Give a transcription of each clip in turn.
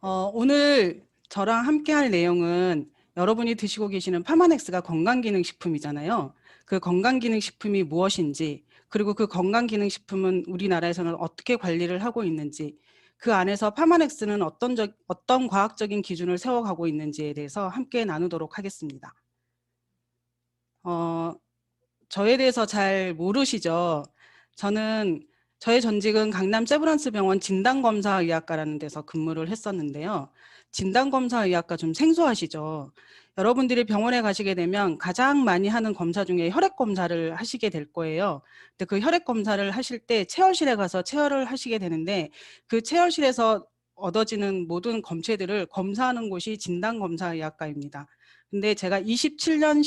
오늘 저랑 함께 할 내용은 여러분이 드시고 계시는 파마넥스가 건강기능식품이잖아요. 그 건강기능식품이 무엇인지, 그리고 그 건강기능식품은 우리나라에서는 어떻게 관리를 하고 있는지, 그 안에서 파마넥스는 어떤 과학적인 기준을 세워가고 있는지에 대해서 함께 나누도록 하겠습니다. 어, 저에 대해서 잘 모르시죠? 저는 저의 전직은 강남 세브란스 병원 진단검사의학과라는 데서 근무를 했었는데요. 진단검사의학과 좀 생소하시죠? 여러분들이 병원에 가시게 되면 가장 많이 하는 검사 중에 혈액 검사를 하시게 될 거예요. 근데 그 혈액 검사를 하실 때 체열실에 가서 체열을 하시게 되는데 그 체열실에서 얻어지는 모든 검체들을 검사하는 곳이 진단검사의학과입니다. 근데 제가 27년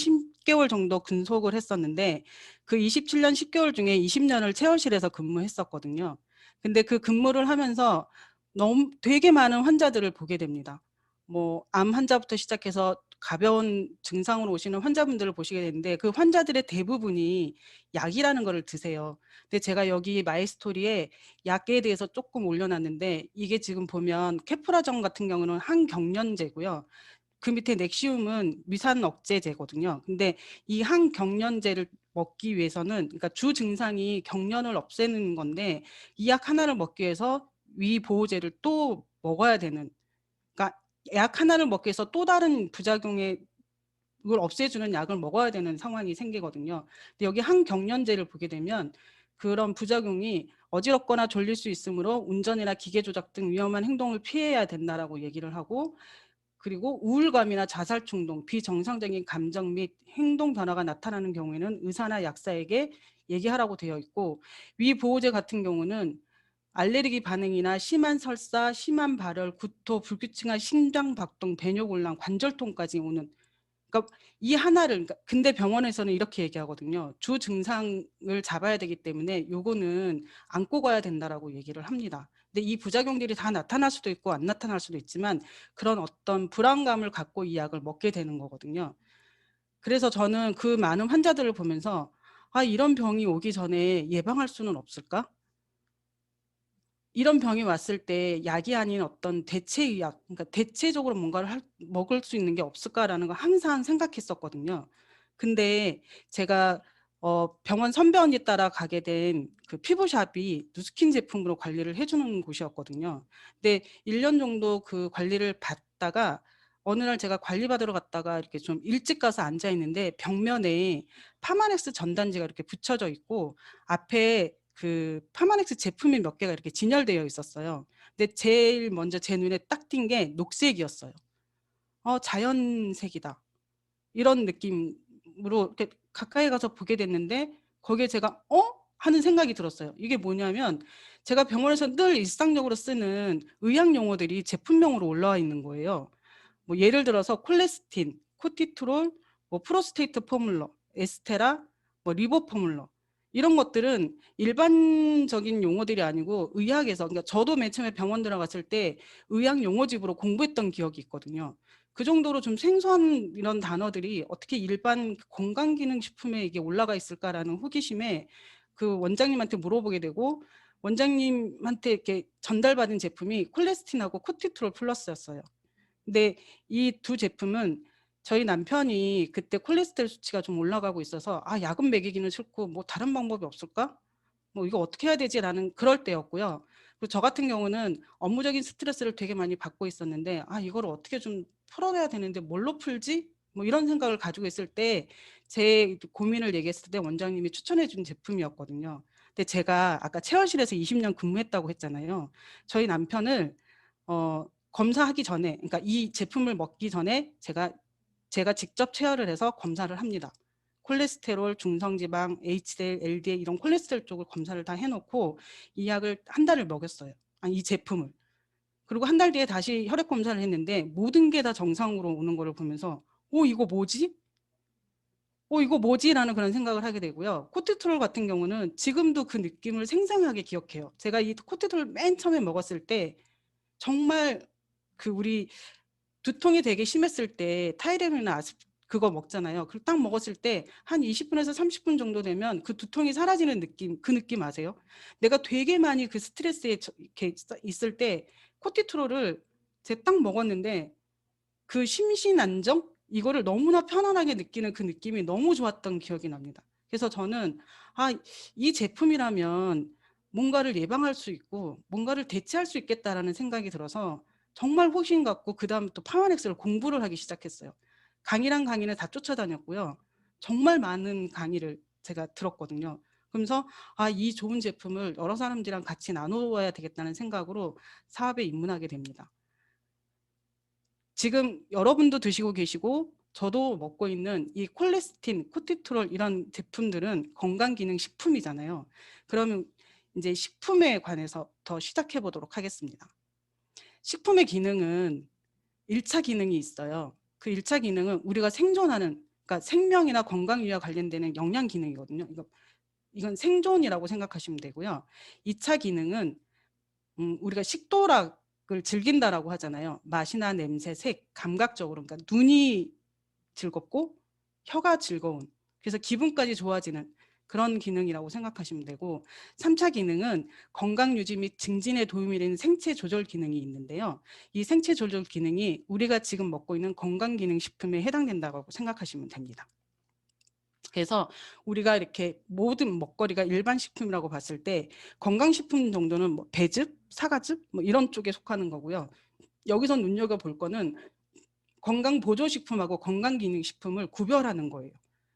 10개월 정도 근속을 했었는데 그 27년 10개월 중에 20년을 체열실에서 근무했었거든요. 근데 그 근무를 하면서 너무 되게 많은 환자들을 보게 됩니다. 뭐 암 환자부터 시작해서 가벼운 증상으로 오시는 환자분들을 보시게 되는데 그 환자들의 대부분이 약이라는 거를 드세요. 근데 제가 여기 마이스토리에 약에 대해서 조금 올려놨는데 이게 지금 보면 케프라정 같은 경우는 항경련제고요. 그 밑에 넥시움은 위산 억제제거든요. 근데 이 항경련제를 먹기 위해서는 그러니까 주 증상이 경련을 없애는 건데 이 약 하나를 먹기 위해서 위 보호제를 또 먹어야 되는, 그러니까 약 하나를 먹기 위해서 또 다른 부작용에 그걸 없애주는 약을 먹어야 되는 상황이 생기거든요. 근데 여기 항경련제를 보게 되면 그런 부작용이 어지럽거나 졸릴 수 있으므로 운전이나 기계 조작 등 위험한 행동을 피해야 된다라고 얘기를 하고, 그리고 우울감이나 자살 충동, 비정상적인 감정 및 행동 변화가 나타나는 경우에는 의사나 약사에게 얘기하라고 되어 있고, 위 보호제 같은 경우는 알레르기 반응이나 심한 설사, 심한 발열, 구토, 불규칙한 심장 박동, 배뇨곤란, 관절통까지 오는, 그러니까 이 하나를, 그러니까 근데 병원에서는 이렇게 얘기하거든요. 주 증상을 잡아야 되기 때문에 요거는 안고 가야 된다라고 얘기를 합니다. 근데 이 부작용들이 다 나타날 수도 있고 안 나타날 수도 있지만 그런 어떤 불안감을 갖고 이 약을 먹게 되는 거거든요. 그래서 저는 그 많은 환자들을 보면서 아, 이런 병이 오기 전에 예방할 수는 없을까? 이런 병이 왔을 때 약이 아닌 어떤 대체의학, 그러니까 대체적으로 뭔가를 먹을 수 있는 게 없을까라는 걸 항상 생각했었거든요. 근데 제가 병원 선배 언니 따라 가게 된 그 피부샵이 누스킨 제품으로 관리를 해주는 곳이었거든요. 근데 1년 정도 그 관리를 받다가 어느 날 제가 관리받으러 갔다가 이렇게 좀 일찍 가서 앉아 있는데 벽면에 파마넥스 전단지가 이렇게 붙여져 있고 앞에 그 파마넥스 제품이 몇 개가 이렇게 진열되어 있었어요. 근데 제일 먼저 제 눈에 딱 띈 게 녹색이었어요. 자연색이다. 이런 느낌으로 이렇게 가까이 가서 보게 됐는데 거기에 제가 하는 생각이 들었어요. 이게 뭐냐면 제가 병원에서 늘 일상적으로 쓰는 의학 용어들이 제품명으로 올라와 있는 거예요. 뭐 예를 들어서 콜레스틴, 코티트롤, 뭐 프로스테이트 포뮬러, 에스테라, 뭐 리보 포뮬러, 이런 것들은 일반적인 용어들이 아니고 의학에서, 그러니까 저도 맨 처음에 병원 들어갔을 때 의학 용어집으로 공부했던 기억이 있거든요. 그 정도로 좀 생소한 이런 단어들이 어떻게 일반 건강기능식품에 이게 올라가 있을까라는 호기심에 그 원장님한테 물어보게 되고, 원장님한테 이렇게 전달받은 제품이 콜레스틴하고 코티트롤 플러스였어요. 근데 이 두 제품은 저희 남편이 그때 콜레스테롤 수치가 좀 올라가고 있어서 아, 약은 먹이기는 싫고 뭐 다른 방법이 없을까? 뭐 이거 어떻게 해야 되지라는 그럴 때였고요. 그리고 저 같은 경우는 업무적인 스트레스를 되게 많이 받고 있었는데 아, 이걸 어떻게 좀 풀어내야 되는데 뭘로 풀지? 뭐 이런 생각을 가지고 있을 때 제 고민을 얘기했을 때 원장님이 추천해 준 제품이었거든요. 근데 제가 아까 체열실에서 20년 근무했다고 했잖아요. 저희 남편을 검사하기 전에, 그러니까 이 제품을 먹기 전에 제가 직접 체열을 해서 검사를 합니다. 콜레스테롤, 중성지방, HDL, LDL 이런 콜레스테롤 쪽을 검사를 다 해놓고 이 약을 한 달을 먹였어요. 아니, 이 제품을. 그리고 한 달 뒤에 다시 혈액 검사를 했는데 모든 게 다 정상으로 오는 거를 보면서 이거 뭐지? 이거 뭐지? 라는 그런 생각을 하게 되고요. 코티트롤 같은 경우는 지금도 그 느낌을 생생하게 기억해요. 제가 이 코티트롤 맨 처음에 먹었을 때 정말 그 우리 두통이 되게 심했을 때 타이레놀이나 그거 먹잖아요. 그걸 딱 먹었을 때 한 20분에서 30분 정도 되면 그 두통이 사라지는 느낌, 그 느낌 아세요? 내가 되게 많이 그 스트레스에 이렇게 있을 때 코티트롤을 제가 딱 먹었는데 그 심신 안정? 이거를 너무나 편안하게 느끼는 그 느낌이 너무 좋았던 기억이 납니다. 그래서 저는 이 제품이라면 뭔가를 예방할 수 있고 뭔가를 대체할 수 있겠다라는 생각이 들어서 정말 호신 갖고 그다음 또 파워넥스를 공부를 하기 시작했어요. 강의랑 강의는 다 쫓아다녔고요. 정말 많은 강의를 제가 들었거든요. 그러면서 이 좋은 제품을 여러 사람들이랑 같이 나누어야 되겠다는 생각으로 사업에 입문하게 됩니다. 지금 여러분도 드시고 계시고 저도 먹고 있는 이 콜레스틴, 코티트롤 이런 제품들은 건강기능식품이잖아요. 그러면 이제 식품에 관해서 더 시작해 보도록 하겠습니다. 식품의 기능은 1차 기능이 있어요. 그 1차 기능은 우리가 생존하는, 그러니까 생명이나 건강 유지와 관련되는 영양 기능이거든요. 이건 생존이라고 생각하시면 되고요. 2차 기능은 우리가 식도락을 즐긴다라고 하잖아요. 맛이나 냄새, 색, 감각적으로. 그러니까 눈이 즐겁고 혀가 즐거운. 그래서 기분까지 좋아지는 그런 기능이라고 생각하시면 되고 3차 기능은 건강 유지 및 증진에 도움이 되는 생체 조절 기능이 있는데요. 이 생체 조절 기능이 우리가 지금 먹고 있는 건강기능식품에 해당된다고 생각하시면 됩니다. 그래서 우리가 이렇게 모든 먹거리가 일반 식품이라고 봤을 때 건강식품 정도는 뭐 배즙, 사과즙 뭐 이런 쪽에 속하는 거고요. 여기서 눈여겨볼 거는 건강보조식품하고 건강기능식품을 구별하는 거예요.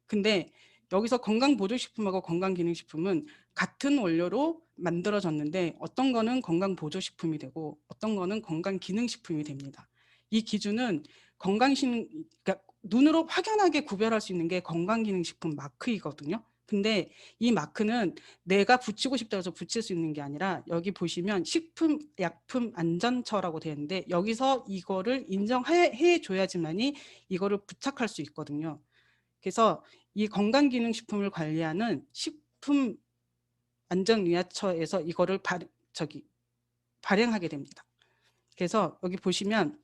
근데 여기서 건강보조식품하고 건강기능식품은 같은 원료로 만들어졌는데 어떤 거는 건강보조식품이 되고 어떤 거는 건강기능식품이 됩니다. 이 기준은 그러니까 눈으로 확연하게 구별할 수 있는 게 건강기능식품 마크이거든요. 근데 이 마크는 내가 붙이고 싶다 해서 붙일 수 있는 게 아니라 여기 보시면 식품약품안전처라고 되어 있는데 여기서 이거를 인정해 줘야지만이 이거를 부착할 수 있거든요. 그래서 이 건강기능식품을 관리하는 식품안전의약처에서 이거를 발행하게 됩니다. 그래서 여기 보시면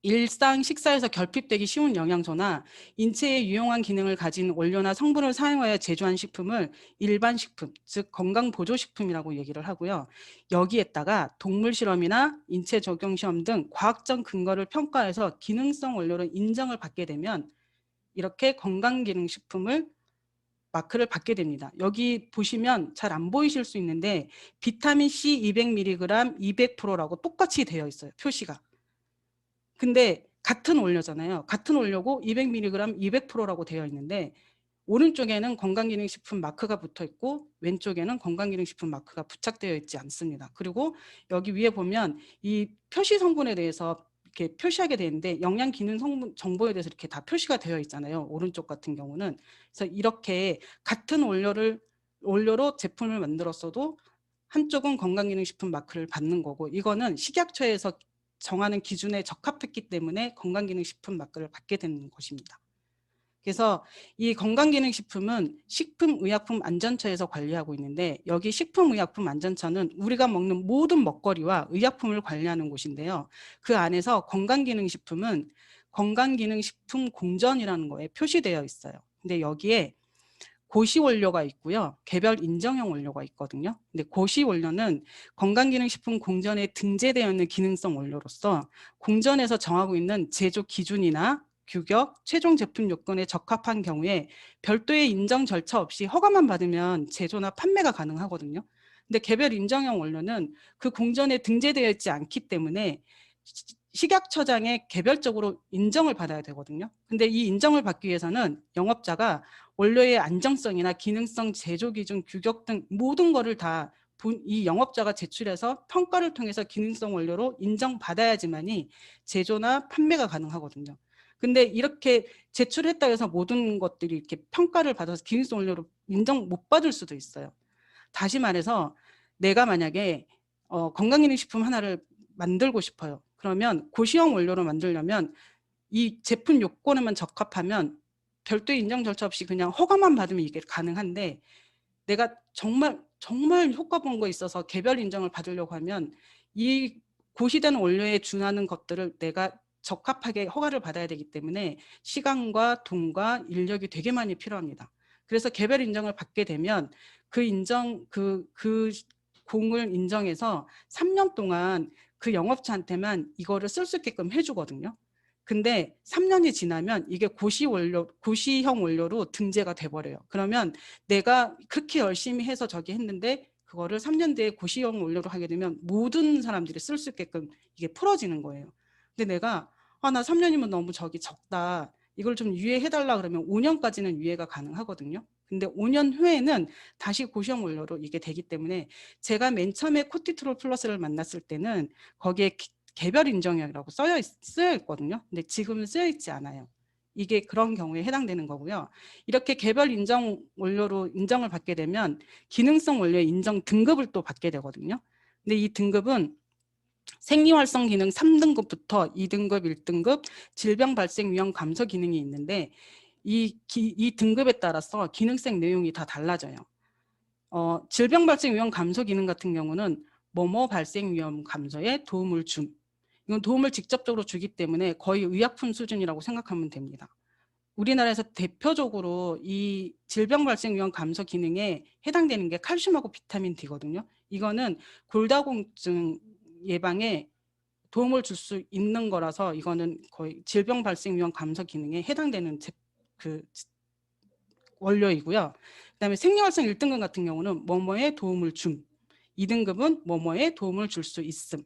일상 식사에서 결핍되기 쉬운 영양소나 인체에 유용한 기능을 가진 원료나 성분을 사용하여 제조한 식품을 일반 식품, 즉 건강보조식품이라고 얘기를 하고요. 여기에다가 동물 실험이나 인체 적용 시험 등 과학적 근거를 평가해서 기능성 원료로 인정을 받게 되면 이렇게 건강기능식품을 마크를 받게 됩니다. 여기 보시면 잘 안 보이실 수 있는데 비타민 C 200mg 200%라고 똑같이 되어 있어요. 표시가. 근데 같은 원료잖아요. 같은 원료고 200mg 200%라고 되어 있는데 오른쪽에는 건강기능식품 마크가 붙어 있고 왼쪽에는 건강기능식품 마크가 부착되어 있지 않습니다. 그리고 여기 위에 보면 이 표시 성분에 대해서 이렇게 표시하게 되는데 영양 기능 성분 정보에 대해서 이렇게 다 표시가 되어 있잖아요. 오른쪽 같은 경우는. 그래서 이렇게 같은 원료로 제품을 만들었어도 한쪽은 건강기능식품 마크를 받는 거고 이거는 식약처에서 정하는 기준에 적합했기 때문에 건강기능식품 마크를 받게 되는 것입니다. 그래서 이 건강기능식품은 식품의약품안전처에서 관리하고 있는데 여기 식품의약품안전처는 우리가 먹는 모든 먹거리와 의약품을 관리하는 곳인데요. 그 안에서 건강기능식품은 건강기능식품 공전이라는 거에 표시되어 있어요. 근데 여기에 고시 원료가 있고요. 개별 인정형 원료가 있거든요. 근데 고시 원료는 건강기능식품 공전에 등재되어 있는 기능성 원료로서 공전에서 정하고 있는 제조 기준이나 규격, 최종 제품 요건에 적합한 경우에 별도의 인정 절차 없이 허가만 받으면 제조나 판매가 가능하거든요. 근데 개별 인정형 원료는 그 공전에 등재되어 있지 않기 때문에 식약처장에 개별적으로 인정을 받아야 되거든요. 근데 이 인정을 받기 위해서는 영업자가 원료의 안정성이나 기능성, 제조 기준, 규격 등 모든 거를 다 이 영업자가 제출해서 평가를 통해서 기능성 원료로 인정받아야지만이 제조나 판매가 가능하거든요. 근데 이렇게 제출했다 해서 모든 것들이 이렇게 평가를 받아서 기능성 원료로 인정 못 받을 수도 있어요. 다시 말해서 내가 만약에 건강기능식품 하나를 만들고 싶어요. 그러면 고시형 원료로 만들려면 이 제품 요건에만 적합하면 별도의 인정 절차 없이 그냥 허가만 받으면 이게 가능한데 내가 정말 효과 본 거 있어서 개별 인정을 받으려고 하면 이 고시된 원료에 준하는 것들을 내가 적합하게 허가를 받아야 되기 때문에 시간과 돈과 인력이 되게 많이 필요합니다. 그래서 개별 인정을 받게 되면 그 공을 인정해서 3년 동안 그 영업자한테만 이거를 쓸 수 있게끔 해주거든요. 근데 3년이 지나면 이게 고시형 원료로 등재가 돼버려요. 그러면 내가 그렇게 열심히 해서 저기 했는데 그거를 3년 뒤에 고시형 원료로 하게 되면 모든 사람들이 쓸 수 있게끔 이게 풀어지는 거예요. 근데 내가 나 3년이면 너무 저기 적다. 이걸 좀 유예해달라 그러면 5년까지는 유예가 가능하거든요. 근데 5년 후에는 다시 고시형 원료로 이게 되기 때문에 제가 맨 처음에 코티트롤 플러스를 만났을 때는 거기에 개별 인정이라고 쓰여 있거든요. 근데 지금은 쓰여 있지 않아요. 이게 그런 경우에 해당되는 거고요. 이렇게 개별 인정 원료로 인정을 받게 되면 기능성 원료의 인정 등급을 또 받게 되거든요. 근데 이 등급은 생리활성 기능 3등급부터 2등급, 1등급 질병 발생 위험 감소 기능이 있는데 이 등급에 따라서 기능성 내용이 다 달라져요. 질병 발생 위험 감소 기능 같은 경우는 뭐뭐 발생 위험 감소에 도움을 줌. 이건 도움을 직접적으로 주기 때문에 거의 의약품 수준이라고 생각하면 됩니다. 우리나라에서 대표적으로 이 질병 발생 위험 감소 기능에 해당되는 게 칼슘하고 비타민 D거든요. 이거는 골다공증 예방에 도움을 줄 수 있는 거라서 이거는 거의 질병 발생 위험 감소 기능에 해당되는 원료이고요. 그다음에 생리활성 1등급 같은 경우는 뭐뭐에 도움을 줌. 2등급은 뭐뭐에 도움을 줄 수 있음.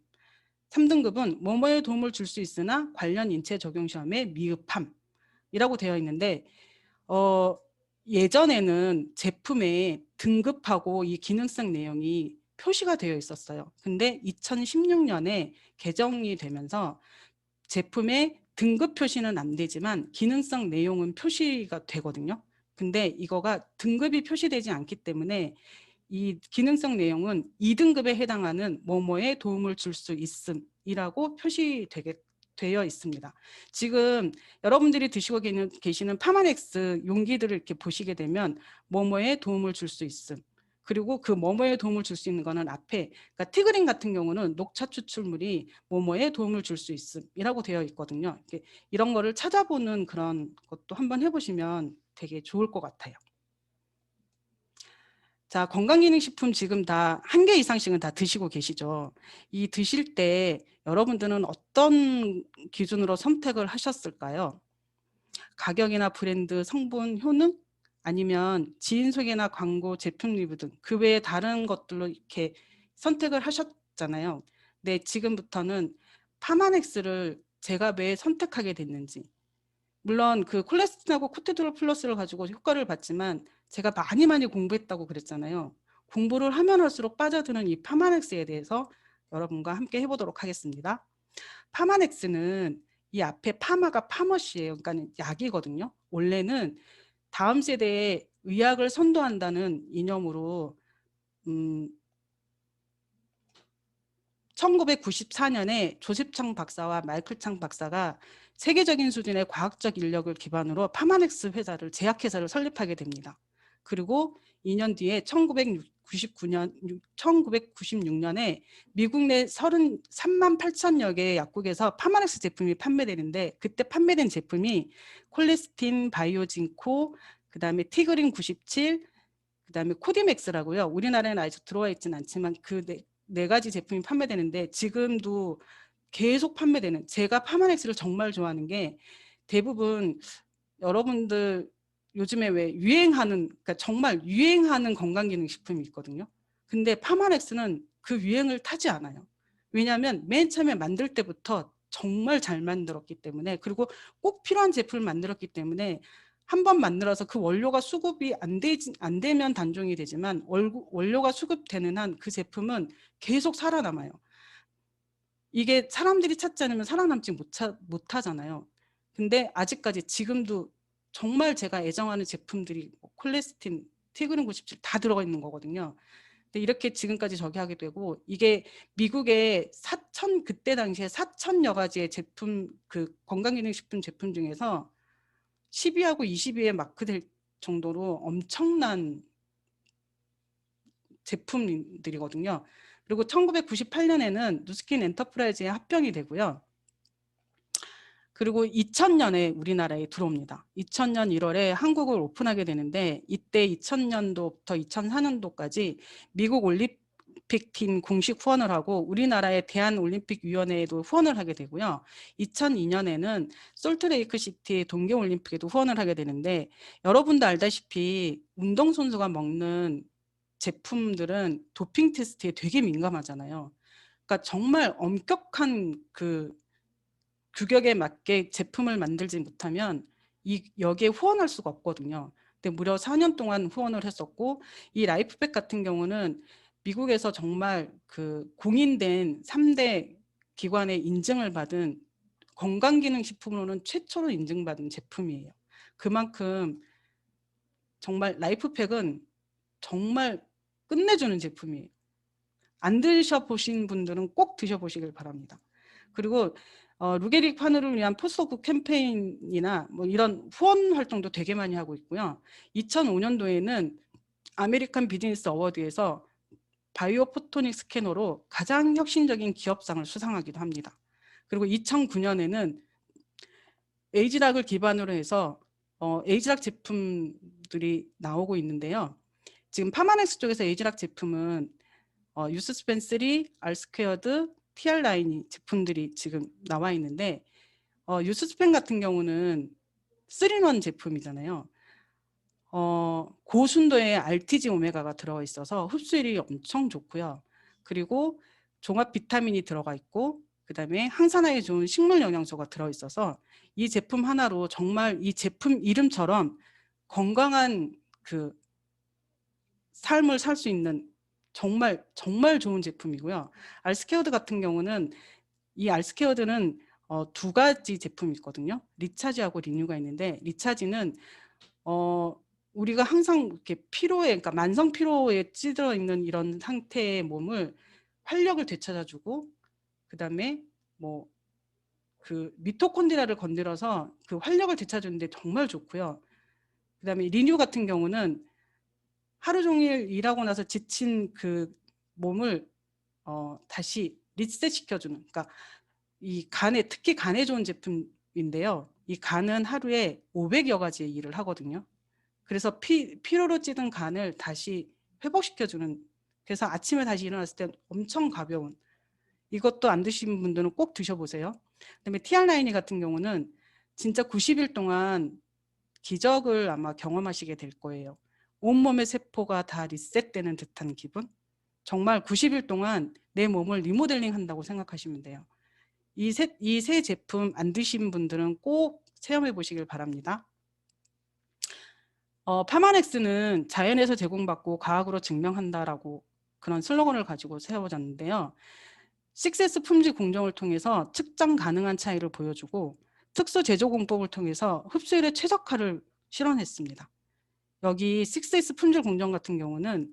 3등급은 뭐뭐에 도움을 줄 수 있으나 관련 인체 적용 시험에 미흡함이라고 되어 있는데 예전에는 제품에 등급하고 이 기능성 내용이 표시가 되어 있었어요. 근데 2016년에 개정이 되면서 제품의 등급 표시는 안 되지만 기능성 내용은 표시가 되거든요. 근데 이거가 등급이 표시되지 않기 때문에 이 기능성 내용은 2등급에 해당하는 뭐뭐에 도움을 줄 수 있음이라고 표시되어 있습니다. 지금 여러분들이 드시고 계시는 파마넥스 용기들을 이렇게 보시게 되면 뭐뭐에 도움을 줄 수 있음. 그리고 그 뭐뭐에 도움을 줄 수 있는 거는 앞에, 그러니까 티그린 같은 경우는 녹차 추출물이 뭐뭐에 도움을 줄 수 있음이라고 되어 있거든요. 이런 거를 찾아보는 그런 것도 한번 해보시면 되게 좋을 것 같아요. 자, 건강기능식품 지금 다 1개 이상씩은 다 드시고 계시죠. 이 드실 때 여러분들은 어떤 기준으로 선택을 하셨을까요? 가격이나 브랜드, 성분, 효능? 아니면 지인 소개나 광고, 제품 리뷰 등 그 외에 다른 것들로 이렇게 선택을 하셨잖아요. 근데 지금부터는 파마넥스를 제가 왜 선택하게 됐는지, 물론 그 콜레스틴하고 코티졸 플러스를 가지고 효과를 봤지만 제가 많이 공부했다고 그랬잖아요. 공부를 하면 할수록 빠져드는 이 파마넥스에 대해서 여러분과 함께 해보도록 하겠습니다. 파마넥스는 이 앞에 파마가 파머시예요. 그러니까 약이거든요. 원래는 다음 세대에 의학을 선도한다는 이념으로 1994년에 조셉창 박사와 마이클 창 박사가 세계적인 수준의 과학적 인력을 기반으로 파마넥스 회사를 제약회사를 설립하게 됩니다. 그리고 2년 뒤에 1996년에 미국 내 33만 8천여 개의 약국에서 파마넥스 제품이 판매되는데 그때 판매된 제품이 콜레스틴, 바이오진코, 그다음에 티그린 97, 그다음에 코디맥스라고요. 우리나라에는 아직 들어와 있지는 않지만 그 네 가지 제품이 판매되는데 지금도 계속 판매되는, 제가 파마넥스를 정말 좋아하는 게 대부분 여러분들 요즘에 왜 유행하는, 그러니까 정말 유행하는 건강기능식품이 있거든요. 근데 파마넥스는 그 유행을 타지 않아요. 왜냐하면 맨 처음에 만들 때부터 정말 잘 만들었기 때문에, 그리고 꼭 필요한 제품을 만들었기 때문에 한 번 만들어서 그 원료가 수급이 안 되면 단종이 되지만 원료가 수급되는 한 그 제품은 계속 살아남아요. 이게 사람들이 찾지 않으면 살아남지 못하잖아요. 근데 아직까지 지금도 정말 제가 애정하는 제품들이 콜레스틴, 티그린 97 다 들어가 있는 거거든요. 근데 이렇게 지금까지 저기 하게 되고, 이게 미국의 그때 당시에 4천여 가지의 제품, 그 건강기능식품 제품 중에서 10위하고 20위에 마크될 정도로 엄청난 제품들이거든요. 그리고 1998년에는 누스킨 엔터프라이즈에 합병이 되고요. 그리고 2000년에 우리나라에 들어옵니다. 2000년 1월에 한국을 오픈하게 되는데 이때 2000년도부터 2004년도까지 미국 올림픽팀 공식 후원을 하고 우리나라의 대한올림픽위원회에도 후원을 하게 되고요. 2002년에는 솔트레이크 시티 동계올림픽에도 후원을 하게 되는데 여러분도 알다시피 운동선수가 먹는 제품들은 도핑 테스트에 되게 민감하잖아요. 그러니까 정말 엄격한 그 규격에 맞게 제품을 만들지 못하면 여기에 후원할 수가 없거든요. 근데 무려 4년 동안 후원을 했었고 이 라이프백 같은 경우는 미국에서 정말 그 공인된 3대 기관의 인증을 받은 건강기능식품으로는 최초로 인증받은 제품이에요. 그만큼 정말 라이프팩은 정말 끝내주는 제품이에요. 안 드셔보신 분들은 꼭 드셔보시길 바랍니다. 그리고 루게릭 환우를 위한 포스오프 캠페인이나 뭐 이런 후원 활동도 되게 많이 하고 있고요. 2005년도에는 아메리칸 비즈니스 어워드에서 바이오 포토닉 스캐너로 가장 혁신적인 기업상을 수상하기도 합니다. 그리고 2009년에는 에이지락을 기반으로 해서 에이지락 제품들이 나오고 있는데요. 지금 파마넥스 쪽에서 에이지락 제품은 유스스펜 3, 알스퀘어드, TR9 제품들이 지금 나와 있는데 유스스펜 같은 경우는 3-in-1 제품이잖아요. 고순도의 RTG 오메가가 들어가 있어서 흡수율이 엄청 좋고요. 그리고 종합 비타민이 들어가 있고 그다음에 항산화에 좋은 식물 영양소가 들어 있어서 이 제품 하나로 정말 이 제품 이름처럼 건강한 그 삶을 살 수 있는 정말 정말 좋은 제품이고요. 알스케어드 같은 경우는 이 알스케어드는 두 가지 제품이 있거든요. 리차지하고 리뉴가 있는데 리차지는 우리가 항상 이렇게 피로에 그러니까 만성 피로에 찌들어 있는 이런 상태의 몸을 활력을 되찾아주고 그다음에 뭐 그 미토콘드리아를 건드려서 그 활력을 되찾아주는데 정말 좋고요. 그다음에 리뉴 같은 경우는 하루 종일 일하고 나서 지친 그 몸을 다시 리셋 시켜주는 그러니까 이 간에 특히 간에 좋은 제품인데요. 이 간은 하루에 500여 가지의 일을 하거든요. 그래서 피로로 찌든 간을 다시 회복시켜주는 그래서 아침에 다시 일어났을 때 엄청 가벼운 이것도 안 드신 분들은 꼭 드셔보세요. 그다음에 TR9 같은 경우는 진짜 90일 동안 기적을 아마 경험하시게 될 거예요. 온몸의 세포가 다 리셋되는 듯한 기분? 정말 90일 동안 내 몸을 리모델링 한다고 생각하시면 돼요. 이 세 제품 안 드신 분들은 꼭 체험해 보시길 바랍니다. 파마넥스는 자연에서 제공받고 과학으로 증명한다라고 그런 슬로건을 가지고 세워졌는데요. 6S 품질 공정을 통해서 측정 가능한 차이를 보여주고 특수 제조 공법을 통해서 흡수율의 최적화를 실현했습니다. 여기 6S 품질 공정 같은 경우는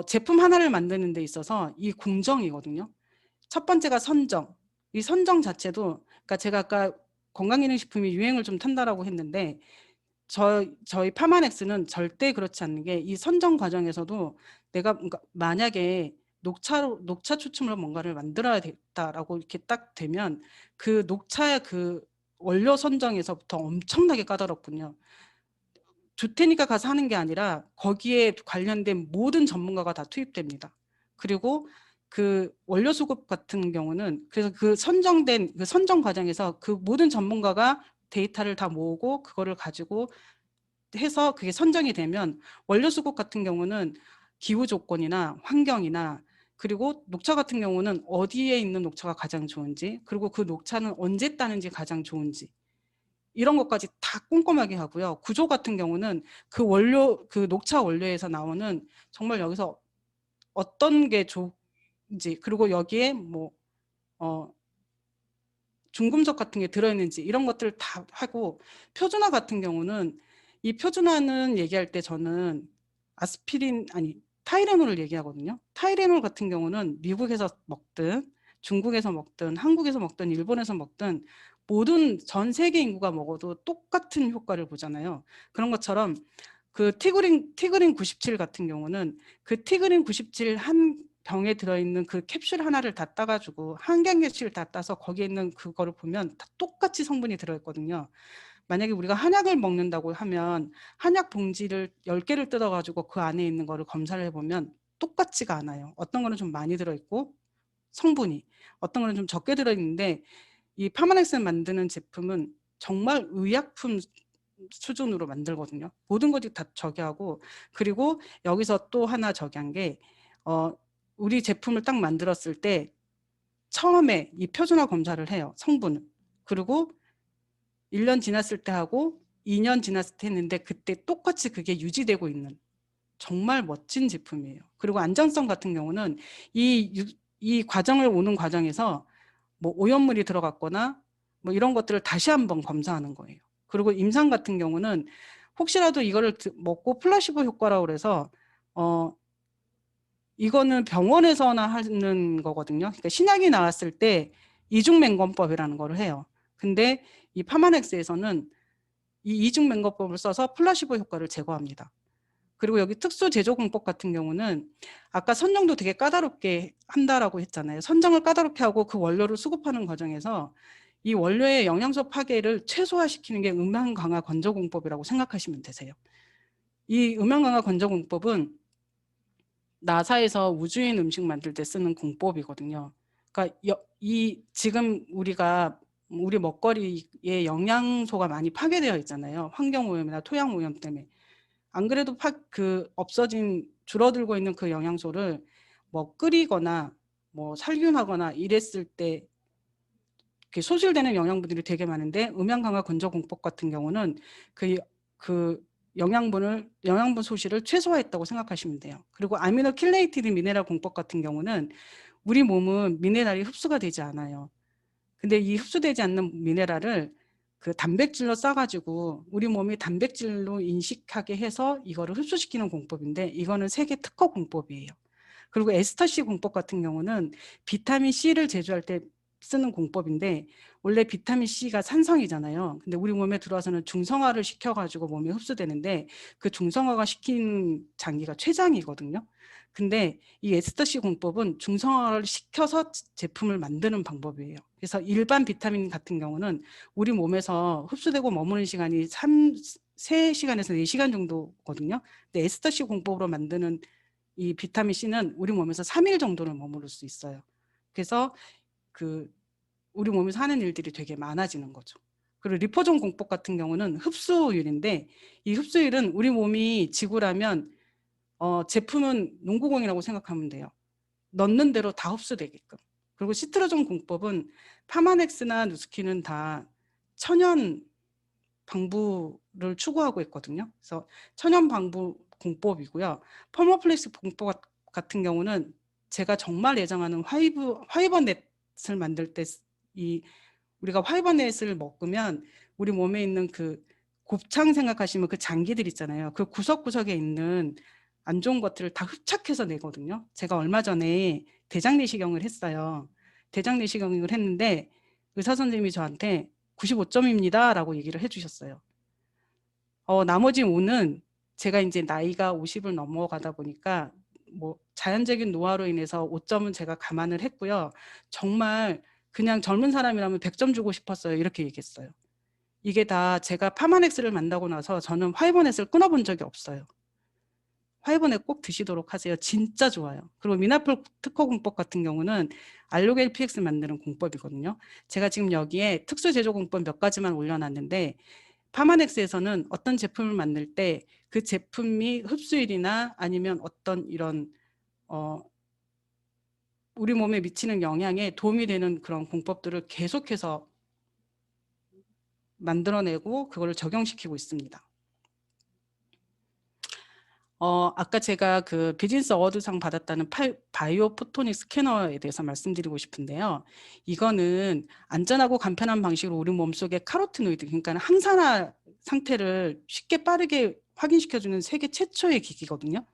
제품 하나를 만드는 데 있어서 이 공정이거든요. 첫 번째가 선정. 이 선정 자체도 그러니까 제가 아까 건강기능식품이 유행을 좀 탄다라고 했는데 저희 파마넥스는 절대 그렇지 않는 게 이 선정 과정에서도 내가 그러니까 만약에 녹차 추출물로 뭔가를 만들어야 겠다라고 이렇게 딱 되면 그 녹차의 그 원료 선정에서부터 엄청나게 까다롭군요. 좋테니까 가서 하는 게 아니라 거기에 관련된 모든 전문가가 다 투입됩니다. 그리고 그 원료 수급 같은 경우는 그래서 그 선정된 그 선정 과정에서 그 모든 전문가가 데이터를 다 모으고 그거를 가지고 해서 그게 선정이 되면 원료 수급 같은 경우는 기후 조건이나 환경이나 그리고 녹차 같은 경우는 어디에 있는 녹차가 가장 좋은지 그리고 그 녹차는 언제 따는지 가장 좋은지 이런 것까지 다 꼼꼼하게 하고요. 구조 같은 경우는 그 원료 그 녹차 원료에서 나오는 정말 여기서 어떤 게 좋은지 그리고 여기에 뭐 중금속 같은 게 들어있는지 이런 것들을 다 하고 표준화 같은 경우는 이 표준화는 얘기할 때 저는 아스피린 아니 타이레놀을 얘기하거든요. 타이레놀 같은 경우는 미국에서 먹든 중국에서 먹든 한국에서 먹든 일본에서 먹든 모든 전 세계 인구가 먹어도 똑같은 효과를 보잖아요. 그런 것처럼 그 티그린 97 같은 경우는 그 티그린 97 한 병에 들어있는 그 캡슐 하나를 다 따가지고 한 갱씩 다 따서 거기에 있는 그거를 보면 다 똑같이 성분이 들어있거든요. 만약에 우리가 한약을 먹는다고 하면 한약 봉지를 10개를 뜯어가지고 그 안에 있는 거를 검사를 해보면 똑같지가 않아요. 어떤 거는 좀 많이 들어있고 성분이, 어떤 거는 좀 적게 들어있는데, 이 파마넥스 만드는 제품은 정말 의약품 수준으로 만들거든요. 모든 것이 다 저기하고, 그리고 여기서 또 하나 저기한 게 우리 제품을 딱 만들었을 때 처음에 이 표준화 검사를 해요. 성분을. 그리고 1년 지났을 때 하고 2년 지났을 때 했는데 그때 똑같이 그게 유지되고 있는 정말 멋진 제품이에요. 그리고 안전성 같은 경우는 이 과정을 오는 과정에서 뭐 오염물이 들어갔거나 뭐 이런 것들을 다시 한번 검사하는 거예요. 그리고 임상 같은 경우는 혹시라도 이거를 먹고 플라시보 효과라고 그래서 이거는 병원에서나 하는 거거든요. 그러니까 신약이 나왔을 때 이중맹검법이라는 걸 해요. 근데 이 파마넥스에서는 이 이중맹검법을 써서 플라시보 효과를 제거합니다. 그리고 여기 특수 제조공법 같은 경우는 아까 선정도 되게 까다롭게 한다라고 했잖아요. 선정을 까다롭게 하고 그 원료를 수급하는 과정에서 이 원료의 영양소 파괴를 최소화시키는 게 음향 강화 건조 공법이라고 생각하시면 되세요. 이 음향 강화 건조 공법은 나사에서 우주인 음식 만들 때 쓰는 공법이거든요. 그러니까 이 지금 우리 먹거리에 영양소가 많이 파괴되어 있잖아요. 환경 오염이나 토양 오염 때문에. 안 그래도 줄어들고 있는 그 영양소를 뭐 끓이거나 뭐 살균하거나 이랬을 때 소실되는 영양분들이 되게 많은데 음양 강화 건조 공법 같은 경우는 그 영양분 소실을 최소화했다고 생각하시면 돼요. 그리고 아미노 킬레이티드 미네랄 공법 같은 경우는 우리 몸은 미네랄이 흡수가 되지 않아요. 근데 이 흡수되지 않는 미네랄을 그 단백질로 싸가지고 우리 몸이 단백질로 인식하게 해서 이거를 흡수시키는 공법인데 이거는 세계 특허 공법이에요. 그리고 에스터시 공법 같은 경우는 비타민 C를 제조할 때 쓰는 공법인데 원래 비타민 C가 산성이잖아요. 근데 우리 몸에 들어와서는 중성화를 시켜가지고 몸에 흡수되는데 그 중성화가 시킨 장기가 췌장이거든요. 근데 이 에스터시 공법은 중성화를 시켜서 제품을 만드는 방법이에요. 그래서 일반 비타민 같은 경우는 우리 몸에서 흡수되고 머무는 시간이 3시간에서 4시간 정도거든요. 근데 에스터시 공법으로 만드는 이 비타민 C는 우리 몸에서 3일 정도는 머무를 수 있어요. 그래서 우리 몸에서 하는 일들이 되게 많아지는 거죠. 그리고 리포존 공법 같은 경우는 흡수율인데 이 흡수율은 우리 몸이 지구라면 제품은 농구공이라고 생각하면 돼요. 넣는 대로 다 흡수되게끔. 그리고 시트로존 공법은 파마넥스나 누스키는 다 천연 방부를 추구하고 있거든요. 그래서 천연 방부 공법이고요. 펄머플렉스 공법 같은 경우는 제가 정말 애정하는 화이버넷을 만들 때 우리가 화이버넷을 먹으면 우리 몸에 있는 그 곱창 생각하시면 그 장기들 있잖아요. 그 구석구석에 있는 안 좋은 것들을 다 흡착해서 내거든요. 제가 얼마 전에 대장 내시경을 했어요. 대장 내시경을 했는데 의사 선생님이 저한테 95점입니다 라고 얘기를 해주셨어요. 나머지 5는 제가 이제 나이가 50을 넘어가다 보니까 뭐 자연적인 노화로 인해서 5점은 제가 감안을 했고요. 정말 그냥 젊은 사람이라면 100점 주고 싶었어요. 이렇게 얘기했어요. 이게 다 제가 파마넥스를 만나고 나서 저는 화이버넷을 끊어본 적이 없어요. 화이버넷 꼭 드시도록 하세요. 진짜 좋아요. 그리고 미나폴 특허 공법 같은 경우는 알로겔 PX 만드는 공법이거든요. 제가 지금 여기에 특수 제조 공법 몇 가지만 올려놨는데 파마넥스에서는 어떤 제품을 만들 때 그 제품이 흡수율이나 아니면 어떤 이런 우리 몸에 미치는 영향에 도움이 되는 그런 공법들을 계속해서 만들어내고 그걸 적용시키고 있습니다. 아까 제가 그 비즈니스 어워드상 받았다는 바이오 포토닉 스캐너에 대해서 말씀드리고 싶은데요. 이거는 안전하고 간편한 방식으로 우리 몸속의 카로티노이드, 그러니까 항산화 상태를 쉽게 빠르게 확인시켜주는 세계 최초의 기기거든요.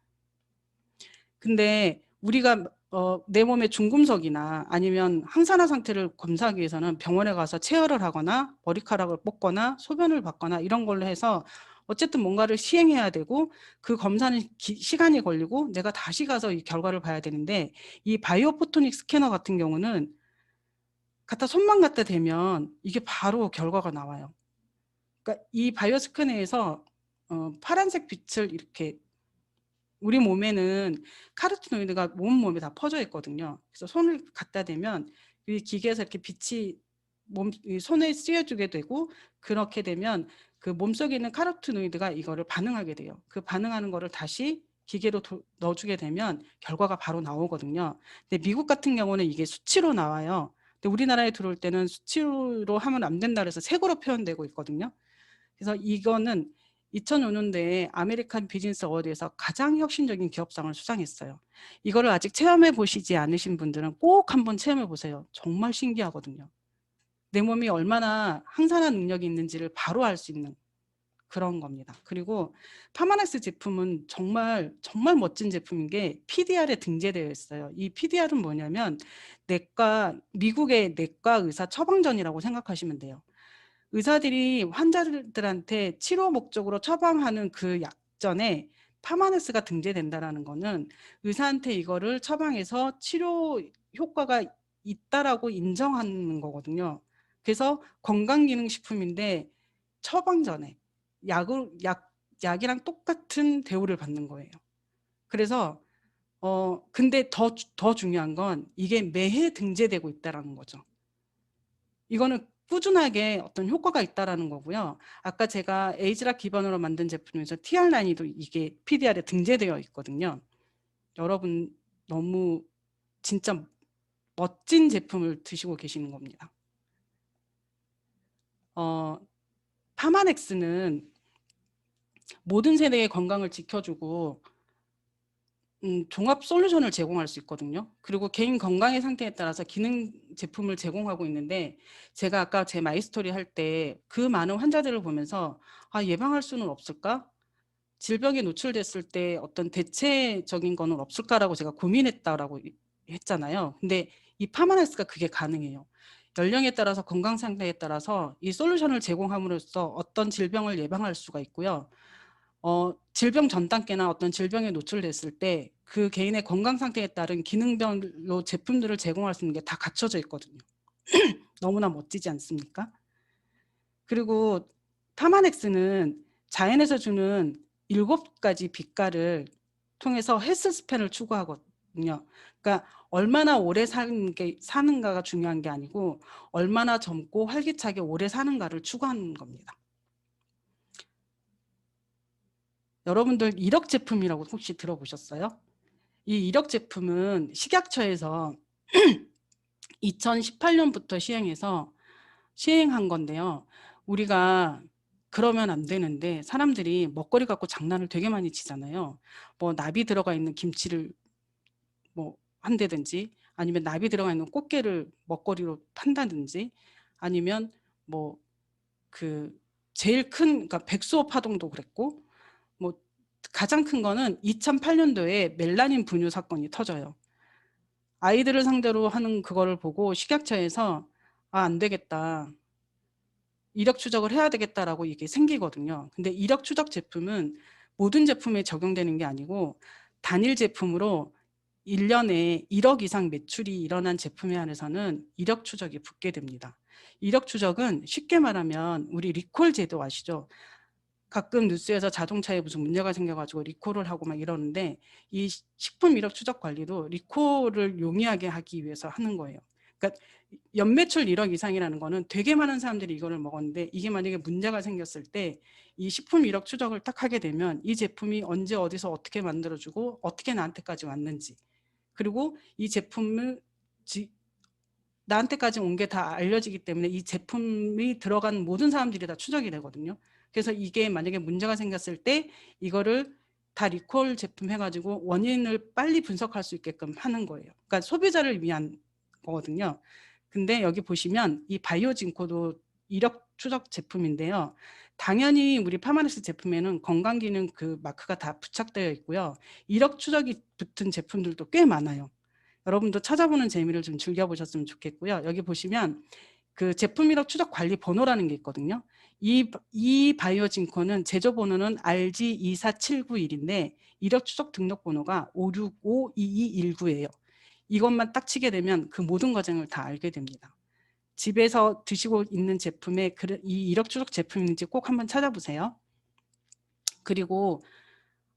근데 우리가 내 몸의 중금속이나 아니면 항산화 상태를 검사하기 위해서는 병원에 가서 체열을 하거나 머리카락을 뽑거나 소변을 받거나 이런 걸로 해서 어쨌든 뭔가를 시행해야 되고 그 검사는 시간이 걸리고 내가 다시 가서 이 결과를 봐야 되는데 이 바이오포토닉 스캐너 같은 경우는 손만 갖다 대면 이게 바로 결과가 나와요. 그러니까 이 바이오 스캐너에서 파란색 빛을 이렇게 우리 몸에는 카로티노이드가 온 몸에 다 퍼져 있거든요. 그래서 손을 갖다 대면 이 기계에서 이렇게 빛이 이 손에 씌워주게 되고, 그렇게 되면 그 몸속에 있는 카로티노이드가 이거를 반응하게 돼요. 그 반응하는 거를 다시 기계로 넣어주게 되면 결과가 바로 나오거든요. 근데 미국 같은 경우는 이게 수치로 나와요. 근데 우리나라에 들어올 때는 수치로 하면 안 된다 그래서 색으로 표현되고 있거든요. 그래서 이거는 2005년도에 아메리칸 비즈니스 어워드에서 가장 혁신적인 기업상을 수상했어요. 이거를 아직 체험해 보시지 않으신 분들은 꼭 한번 체험해 보세요. 정말 신기하거든요. 내 몸이 얼마나 항산화 능력이 있는지를 바로 알 수 있는 그런 겁니다. 그리고 파마넥스 제품은 정말 멋진 제품인 게 PDR에 등재되어 있어요. 이 PDR은 뭐냐면 미국의 내과 의사 처방전이라고 생각하시면 돼요. 의사들이 환자들한테 치료 목적으로 처방하는 그 약전에 파마넥스가 등재된다라는 거는 의사한테 이거를 처방해서 치료 효과가 있다라고 인정하는 거거든요. 그래서 건강기능식품인데 처방전에 약이랑 똑같은 대우를 받는 거예요. 그래서 근데 더 중요한 건 이게 매해 등재되고 있다라는 거죠. 이거는 꾸준하게 어떤 효과가 있다라는 거고요. 아까 제가 에이즈락 기반으로 만든 제품에서 TR9도 이게 PDR에 등재되어 있거든요. 여러분 너무 진짜 멋진 제품을 드시고 계시는 겁니다. 파마넥스는 모든 세대의 건강을 지켜주고 종합 솔루션을 제공할 수 있거든요. 그리고 개인 건강의 상태에 따라서 기능 제품을 제공하고 있는데, 제가 아까 제 마이스토리 할 때 그 많은 환자들을 보면서 예방할 수는 없을까? 질병에 노출됐을 때 어떤 대체적인 거는 없을까라고 제가 고민했다라고 했잖아요. 근데 이 파마넥스가 그게 가능해요. 연령에 따라서 건강 상태에 따라서 이 솔루션을 제공함으로써 어떤 질병을 예방할 수가 있고요. 질병 전 단계나 어떤 질병에 노출됐을 때 그 개인의 건강 상태에 따른 기능별로 제품들을 제공할 수 있는 게 다 갖춰져 있거든요. 너무나 멋지지 않습니까? 그리고 파마넥스는 자연에서 주는 7가지 빛깔을 통해서 헬스 스팬을 추구하거든요. 그러니까 얼마나 오래 사는가가 중요한 게 아니고 얼마나 젊고 활기차게 오래 사는가를 추구하는 겁니다. 여러분들 이력 제품이라고 혹시 들어보셨어요? 이 이력 제품은 식약처에서 2018년부터 시행한 건데요. 우리가 그러면 안 되는데 사람들이 먹거리 갖고 장난을 되게 많이 치잖아요. 뭐 나비 들어가 있는 김치를 뭐 한다든지, 아니면 나비 들어가 있는 꽃게를 먹거리로 판다든지, 아니면 뭐 그 제일 큰, 그러니까 백수호 파동도 그랬고, 뭐 가장 큰 거는 2008년도에 멜라닌 분유 사건이 터져요. 아이들을 상대로 하는 그거를 보고 식약처에서 안 되겠다, 이력 추적을 해야 되겠다라고 이게 생기거든요. 근데 이력 추적 제품은 모든 제품에 적용되는 게 아니고 단일 제품으로 1년에 1억 이상 매출이 일어난 제품에 한해서는 이력 추적이 붙게 됩니다. 이력 추적은 쉽게 말하면 우리 리콜 제도 아시죠? 가끔 뉴스에서 자동차에 무슨 문제가 생겨가지고 리콜을 하고 막 이러는데, 이 식품 이력 추적 관리도 리콜을 용이하게 하기 위해서 하는 거예요. 그러니까 연매출 1억 이상이라는 거는 되게 많은 사람들이 이거를 먹었는데, 이게 만약에 문제가 생겼을 때 이 식품 이력 추적을 딱 하게 되면 이 제품이 언제 어디서 어떻게 만들어주고 어떻게 나한테까지 왔는지, 그리고 이 제품을 나한테까지 온 게 다 알려지기 때문에 이 제품이 들어간 모든 사람들이 다 추적이 되거든요. 그래서 이게 만약에 문제가 생겼을 때 이거를 다 리콜 제품 해가지고 원인을 빨리 분석할 수 있게끔 하는 거예요. 그러니까 소비자를 위한 거거든요. 근데 여기 보시면 이 바이오진코도 이력 추적 제품인데요. 당연히 우리 파마넥스 제품에는 건강기능 그 마크가 다 부착되어 있고요. 이력 추적이 붙은 제품들도 꽤 많아요. 여러분도 찾아보는 재미를 좀 즐겨보셨으면 좋겠고요. 여기 보시면 그 제품 이력 추적 관리 번호라는 게 있거든요. 이 바이오진코는 제조 번호는 RG24791인데 이력 추적 등록 번호가 5652219예요. 이것만 딱 치게 되면 그 모든 과정을 다 알게 됩니다. 집에서 드시고 있는 제품에 이 이력 추적 제품인지 꼭 한번 찾아보세요. 그리고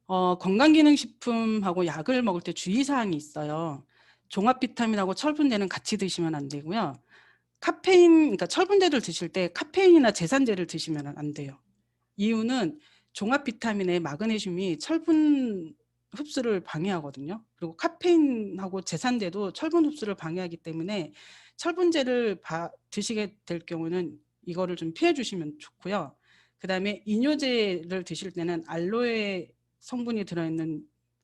건강기능식품하고 약을 먹을 때 주의사항이 있어요. 종합 비타민하고 철분제는 같이 드시면 안 되고요. 그러니까 철분제를 드실 때 카페인이나 제산제를 드시면 안 돼요. 이유는 종합 비타민의 마그네슘이 철분 흡수를 방해하거든요. 그리고 카페인하고 제산제도 철분 흡수를 방해하기 때문에 철분제를 드시게 될 경우는 이거를 좀 피해 주시면 좋고요. 그다음에 이뇨제를 드실 때는 알로에 성분이 들어있는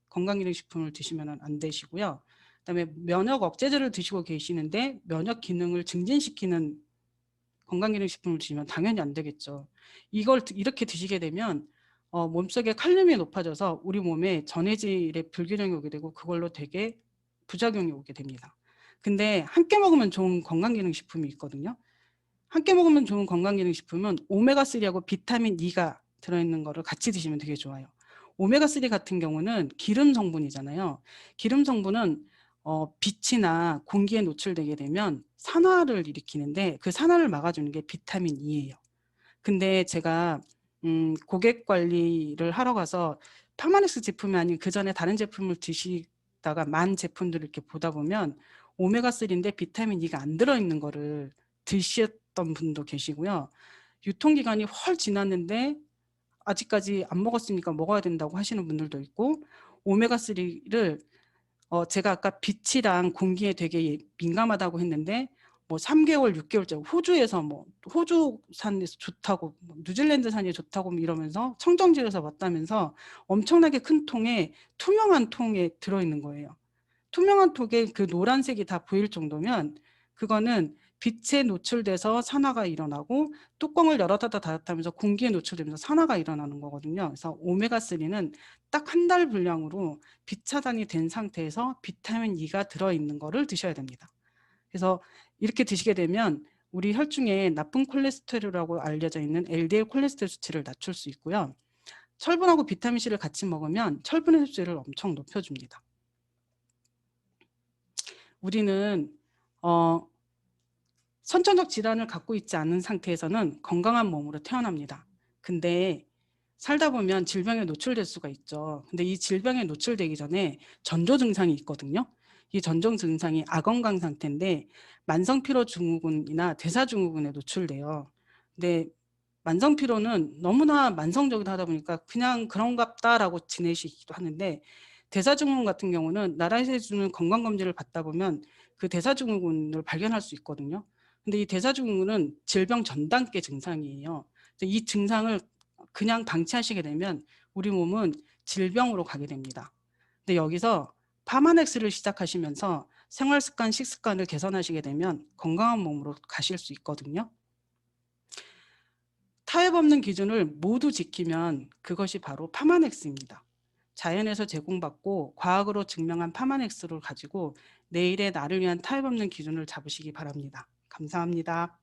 건강기능식품을 드시면 안 되시고요. 그다음에 면역 억제제를 드시고 계시는데 면역 기능을 증진시키는 건강기능식품을 드시면 당연히 안 되겠죠. 이걸 이렇게 드시게 되면 몸속에 칼륨이 높아져서 우리 몸에 전해질의 불균형이 오게 되고 그걸로 되게 부작용이 오게 됩니다. 근데 함께 먹으면 좋은 건강기능식품이 있거든요. 함께 먹으면 좋은 건강기능식품은 오메가3하고 비타민 E가 들어있는 거를 같이 드시면 되게 좋아요. 오메가3 같은 경우는 기름 성분이잖아요. 기름 성분은 빛이나 공기에 노출되게 되면 산화를 일으키는데 그 산화를 막아주는 게 비타민 E예요. 근데 제가 고객 관리를 하러 가서 파마넥스 제품이 아닌 그 전에 다른 제품을 드시다가 만 제품들을 이렇게 보다 보면 오메가3인데 비타민 E가 안 들어있는 거를 드셨던 분도 계시고요. 유통기간이 헐 지났는데 아직까지 안 먹었으니까 먹어야 된다고 하시는 분들도 있고 오메가3를 제가 아까 빛이랑 공기에 되게 민감하다고 했는데 뭐 3개월, 6개월째 호주에서 뭐 호주산에서 좋다고 뭐 뉴질랜드산이 좋다고 이러면서 청정지에서 왔다면서 엄청나게 큰 통에 투명한 통에 들어있는 거예요. 투명한 통에 그 노란색이 다 보일 정도면 그거는 빛에 노출돼서 산화가 일어나고 뚜껑을 열었다 닫았다면서 공기에 노출되면서 산화가 일어나는 거거든요. 그래서 오메가3는 딱 한 달 분량으로 빛 차단이 된 상태에서 비타민 E가 들어있는 거를 드셔야 됩니다. 그래서 이렇게 드시게 되면 우리 혈중에 나쁜 콜레스테롤이라고 알려져 있는 LDL 콜레스테롤 수치를 낮출 수 있고요. 철분하고 비타민C를 같이 먹으면 철분의 흡수율을 엄청 높여줍니다. 우리는 선천적 질환을 갖고 있지 않은 상태에서는 건강한 몸으로 태어납니다. 근데 살다 보면 질병에 노출될 수가 있죠. 근데 이 질병에 노출되기 전에 전조 증상이 있거든요. 이 전조 증상이 아건강 상태인데 만성피로증후군이나 대사증후군에 노출돼요. 근데 만성피로는 너무나 만성적이다 하다 보니까 그냥 그런갑다라고 지내시기도 하는데 대사증후군 같은 경우는 나라에서 해주는 건강검진을 받다 보면 그 대사증후군을 발견할 수 있거든요. 근데 이 대사증후군은 질병 전 단계 증상이에요. 이 증상을 그냥 방치하시게 되면 우리 몸은 질병으로 가게 됩니다. 근데 여기서 파마넥스를 시작하시면서 생활습관, 식습관을 개선하시게 되면 건강한 몸으로 가실 수 있거든요. 타협 없는 기준을 모두 지키면 그것이 바로 파마넥스입니다. 자연에서 제공받고 과학으로 증명한 파마넥스를 가지고 내일의 나를 위한 타협 없는 기준을 잡으시기 바랍니다. 감사합니다.